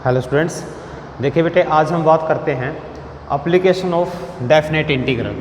Hello students, देखिए बेटे आज हम बात करते हैं application of definite integral.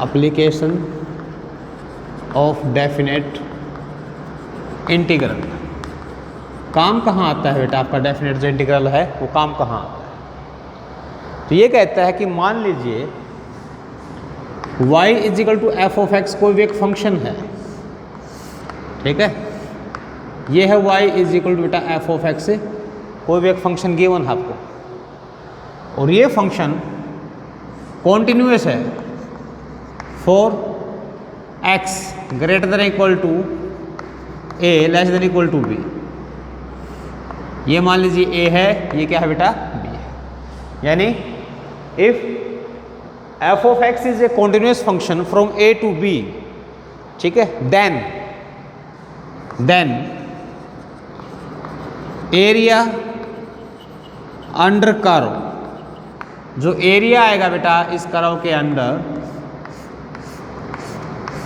Application of definite integral काम कहाँ आता है बेटा? आपका डेफिनेट जो इंटीग्रल है वो काम कहाँ आता है? तो ये कहता है कि मान लीजिए y is equal to f of x कोई भी एक फंक्शन है, ठीक है। ये है y इज इक्वल टू बेटा एफ ऑफ एक्स, कोई भी एक फंक्शन गिवन है आपको, और ये फंक्शन कॉन्टिन्यूअस है for x greater than equal to a less than equal to b। ये मान लीजिए a है, ये क्या है बेटा? b है। यानी if f of x is a continuous function from a to b, ठीक है, देन एरिया अंडर कर्व, जो एरिया आएगा बेटा इस कर्व के अंदर,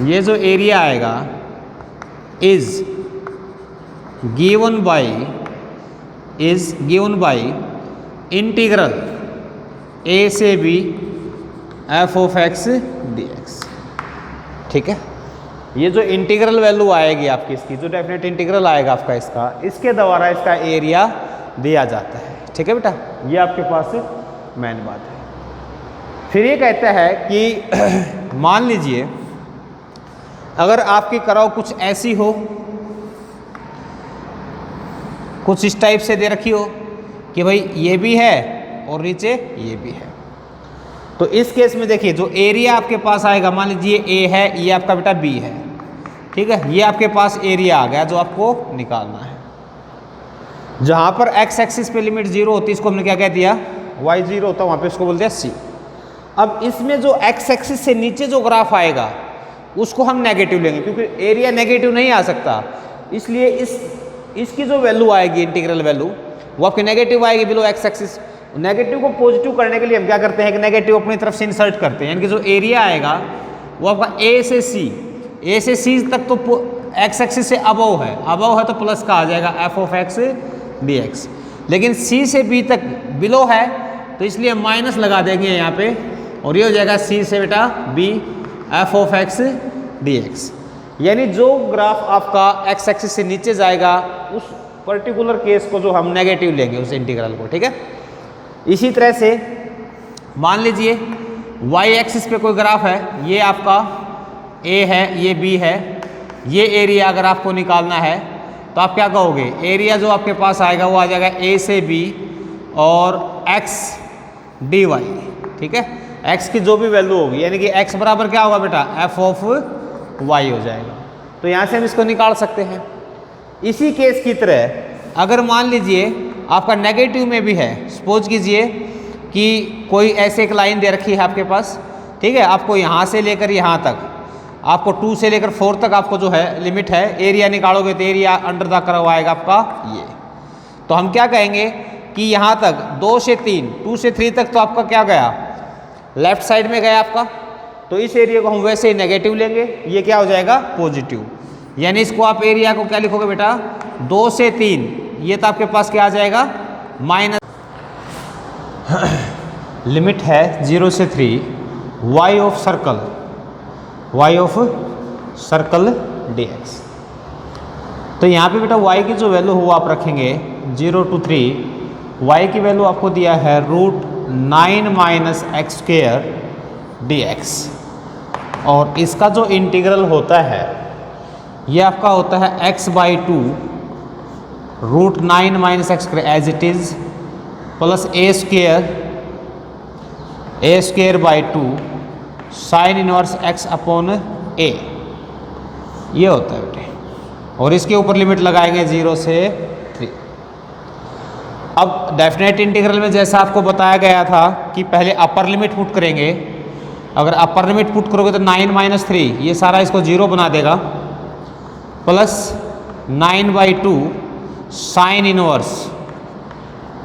ये जो एरिया आएगा is given by integral a से b F of x D x, ठीक है। ये जो इंटीग्रल वैल्यू आएगी आपकी, इसकी जो डेफिनेट इंटीग्रल आएगा आपका इसका, इसके द्वारा इसका एरिया दिया जाता है, ठीक है बेटा। ये आपके पास मेन बात है। फिर ये कहता है कि मान लीजिए अगर आपकी कर्व कुछ ऐसी हो, कुछ इस टाइप से दे रखी हो कि भाई ये भी है और नीचे ये भी है, तो इस केस में देखिए जो एरिया आपके पास आएगा, मान लीजिए a है, ये आपका बेटा b है, ठीक है। ये आपके पास एरिया आ गया जो आपको निकालना है। जहाँ पर x एक्सिस पे लिमिट 0 होती है, इसको हमने क्या कह दिया? y 0 होता है, वहाँ पे इसको बोलते हैं c। अब इसमें जो x एक्सिस से नीचे जो ग्राफ आएगा उसको हम नेगेटिव लेंगे, क्योंकि एरिया नेगेटिव नहीं आ सकता, इसलिए इसकी जो वैल्यू आएगी इंटीग्रल वैल्यू वो आपकी नेगेटिव आएगी बिलो x एक्सिस। नेगेटिव को पॉजिटिव करने के लिए हम क्या करते हैं कि नेगेटिव अपनी तरफ से इंसर्ट करते हैं, यानी कि जो एरिया आएगा वो आपका a से c तक तो x एक्सिस से अबव है तो प्लस का आ जाएगा F of x D x, लेकिन c से b तक बिलो है तो इसलिए माइनस लगा देंगे यहाँ पे, और ये हो जाएगा c से बेटा b F of x D x. यानी जो ग्राफ आपका x एक्सिस से नीचे जाएगा उस पर्टिकुलर केस को जो हम नेगेटिव लेंगे उस इंटीग्रल को, ठीक है। इसी तरह से मान लीजिए y एक्सिस पे कोई ग्राफ है, ये आपका a है, ये b है, ये एरिया अगर आपको निकालना है तो आप क्या कहोगे? एरिया जो आपके पास आएगा वो आ जाएगा a से b और x dy, ठीक है। x की जो भी वैल्यू होगी, यानी कि x बराबर क्या होगा बेटा? f ऑफ y हो जाएगा। तो यहाँ से हम इसको निकाल सकते हैं। इसी केस की तरह अगर मान लीजिए आपका नेगेटिव में भी है, सपोज कीजिए कि कोई ऐसे एक लाइन दे रखी है आपके पास, ठीक है, आपको यहाँ से लेकर यहाँ तक, आपको 2 से लेकर 4 तक आपको जो है लिमिट है, एरिया निकालोगे तो एरिया अंडर द कर्व आएगा आपका ये। तो हम क्या कहेंगे कि यहाँ तक 2 से 3 तक तो आपका क्या गया? लेफ्ट साइड में गया आपका, तो इस एरिया को हम वैसे ही नेगेटिव लेंगे, ये क्या हो जाएगा? पॉजिटिव। यानी इसको आप एरिया को क्या लिखोगे बेटा? 2 से 3, ये तो आपके पास क्या आ जाएगा? माइनस लिमिट है 0 से 3 y ऑफ सर्कल dx। तो यहाँ पे बेटा y की जो वैल्यू हो आप रखेंगे 0 to 3, y की वैल्यू आपको दिया है √9 माइनस एक्स स्क्वेयर dx, और इसका जो इंटीग्रल होता है ये आपका होता है x/2 √9 minus x square as it is plus a square by 2 sine inverse x upon a, ये होता है बेटे। और इसके ऊपर लिमिट लगाएंगे 0 से 3। अब डेफिनेट इंटीग्रल में जैसा आपको बताया गया था कि पहले अपर लिमिट पुट करेंगे, अगर अपर लिमिट पुट करोगे तो 9 माइनस 3, ये सारा इसको 0 बना देगा, प्लस 9/2 साइन इनवर्स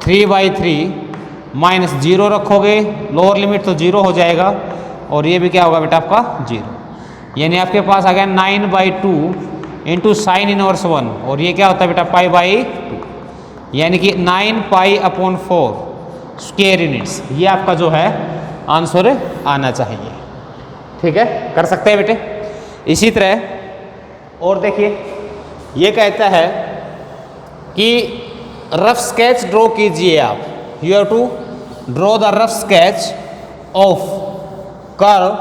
3/3 माइनस 0 रखोगे, लोअर लिमिट तो 0 हो जाएगा, और ये भी क्या होगा बेटा आपका 0। यानी आपके पास आ गया 9/2 इंटू साइन इनवर्स 1, और ये क्या होता है बेटा पाई बाई 2। यानी कि 9π/4 स्क्वायर यूनिट्स, ये आपका जो है आंसर आना चाहिए। ठीक है, कर सकते हैं बेटे। इसी तरह और देखिए, ये कहता है कि रफ स्केच ड्रॉ कीजिए आप। You have to draw the rough sketch of curve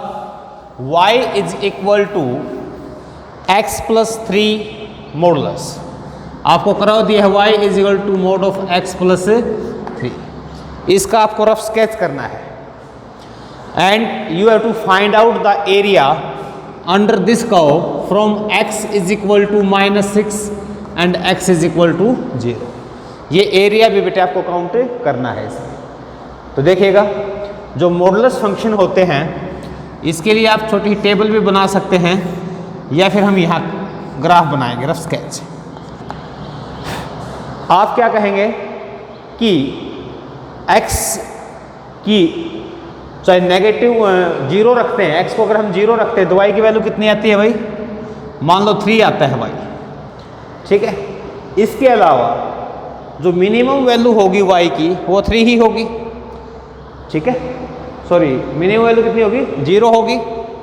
y is equal to x + 3 modulus. आपको कर्व दिया है y is equal to mod of x + 3, इसका आपको रफ स्केच करना है। And you have to find out the area under this curve from x is equal to -6 and x is equal to 0। ये area भी बेटे आपको count करना है इसमें। तो देखिएगा, जो मॉडुलस फंक्शन होते हैं इसके लिए आप छोटी टेबल भी बना सकते हैं, या फिर हम यहाँ ग्राफ बनाएंगे, रफ स्केच। आप क्या कहेंगे कि x की चाहे नेगेटिव 0 रखते हैं, x को अगर हम 0 रखते हैं तो y की वैल्यू कितनी आती है भाई? मान लो 3 आता है y। ठीक है, इसके अलावा जो मिनिमम वैल्यू होगी y की वो 3 ही होगी। ठीक है, सॉरी, मिनिमम वैल्यू कितनी होगी? 0 होगी।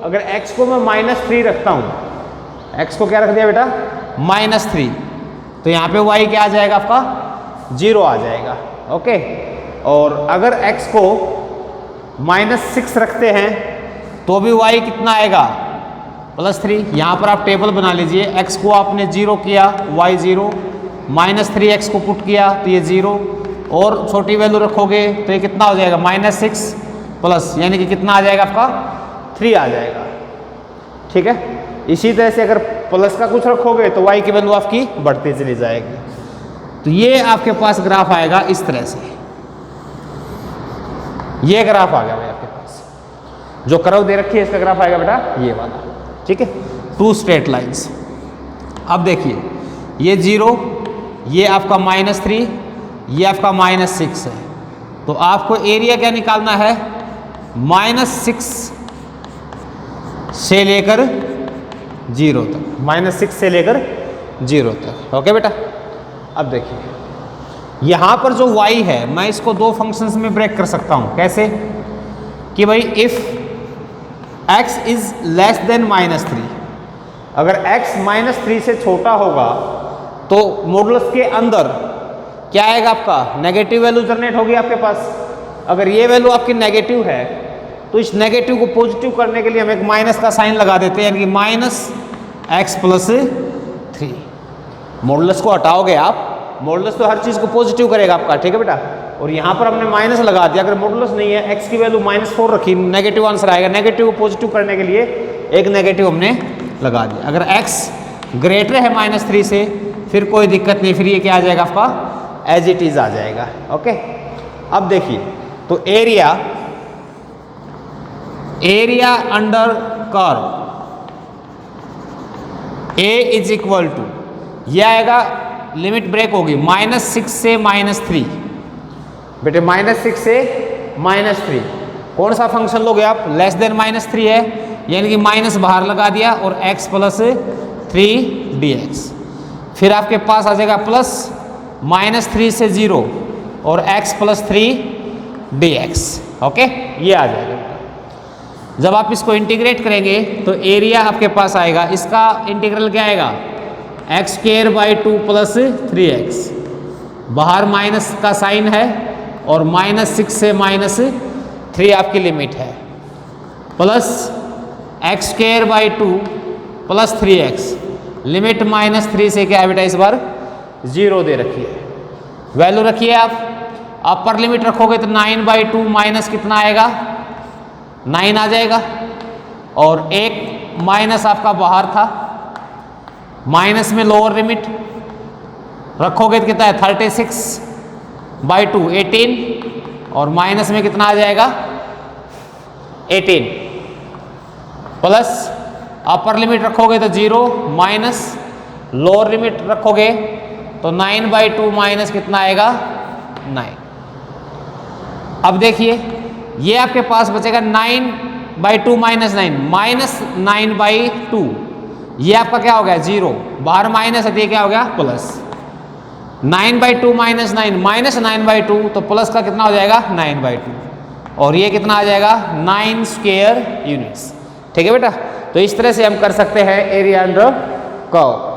अगर x को मैं -3 रखता हूँ, x को क्या रख दिया बेटा? -3, तो यहाँ पे y क्या आ जाएगा आपका? 0 आ जाएगा। ओके, और अगर x को -6 रखते हैं तो भी y कितना आएगा? +3। यहाँ पर आप टेबल बना लीजिए, x को आपने 0 किया, y 0, -3x को पुट किया तो ये 0, और छोटी वैल्यू रखोगे तो ये कितना हो जाएगा? -6 प्लस, यानी कि कितना आ जाएगा आपका? 3 आ जाएगा। ठीक है, इसी तरह से अगर प्लस का कुछ रखोगे तो y की वैल्यू आपकी बढ़ती चली जाएगी। तो ये आपके पास ग्राफ आएगा इस तरह से। ये ग्राफ आ गया भाई आपके पास, जो कर्व दे रखी है इसका ग्राफ आएगा बेटा ये वाला। ठीक है, 2 स्ट्रेट लाइंस। अब देखिए, ये 0, ये आपका -3, ये आपका -6 है। तो आपको एरिया क्या निकालना है? -6 से लेकर 0 तक, -6 से लेकर 0 तक। ओके बेटा, अब देखिए यहाँ पर जो y है, मैं इसको 2 फंक्शंस में ब्रेक कर सकता हूँ। कैसे? कि भाई if x is less than -3, अगर x -3 से छोटा होगा तो मॉडुलस के अंदर क्या आएगा आपका? नेगेटिव वैल्यू जनरेट होगी आपके पास। अगर ये वैल्यू आपकी नेगेटिव है तो इस नेगेटिव को पॉजिटिव करने के लिए हम एक माइनस का साइन लगा देते हैं, यानी कि -x + 3। मॉडुलस को हटाओगे आप, मॉडुलस तो हर चीज़ को पॉजिटिव करेगा आपका। ठीक है बेटा, और यहाँ पर हमने माइनस लगा दिया। अगर मॉडुलस नहीं है, x की वैल्यू -4 रखी, नेगेटिव आंसर आएगा। नेगेटिव को पॉजिटिव करने के लिए एक नेगेटिव हमने लगा दिया। अगर x ग्रेटर है -3 से, फिर कोई दिक्कत नहीं, फिर ये क्या आ जाएगा आपका? एज इट इज आ जाएगा। ओके, अब देखिए, तो area under curve a is equal to, यह आएगा, लिमिट ब्रेक होगी -6 से -3। बेटे -6 से -3 कौन सा फंक्शन लोगे आप? लेस देन -3 है, यानी कि माइनस बाहर लगा दिया और x + 3 dx। फिर आपके पास आ जाएगा प्लस -3 से 0 और x + 3 dx। ओके, ये आ जाएगा। जब आप इसको इंटीग्रेट करेंगे तो एरिया आपके पास आएगा, इसका इंटीग्रल क्या आएगा? x² / 2 + 3x। बाहर माइनस का साइन है और -6 से -3 आपकी लिमिट है, प्लस x² / 2 + 3x। लिमिट -3 से क्या है बेटा? इस बार 0 दे रखी है, वैल्यू रखिए आप। अपर लिमिट रखोगे तो 9/2 माइनस कितना आएगा? 9 आ जाएगा, और एक माइनस आपका बाहर था, माइनस में लोअर लिमिट रखोगे तो कितना है? 36/2 18, और माइनस में कितना आ जाएगा? 18, प्लस अपर लिमिट रखोगे तो 0 माइनस, लोअर लिमिट रखोगे तो 9/2 माइनस कितना आएगा? 9। अब देखिए, ये आपके पास बचेगा 9/2 माइनस 9 -9/2। ये आपका क्या हो गया? 0। बाहर माइनस है तो ये क्या हो गया? प्लस। 9/2 माइनस 9 -9/2, तो प्लस का कितना हो जाएगा 9/2, और ये कितना आ जाएगा 9 स्क्वायर यूनिट्स। ठीक है बेटा, तो इस तरह से हम कर सकते हैं एरिया अंडर कर्व।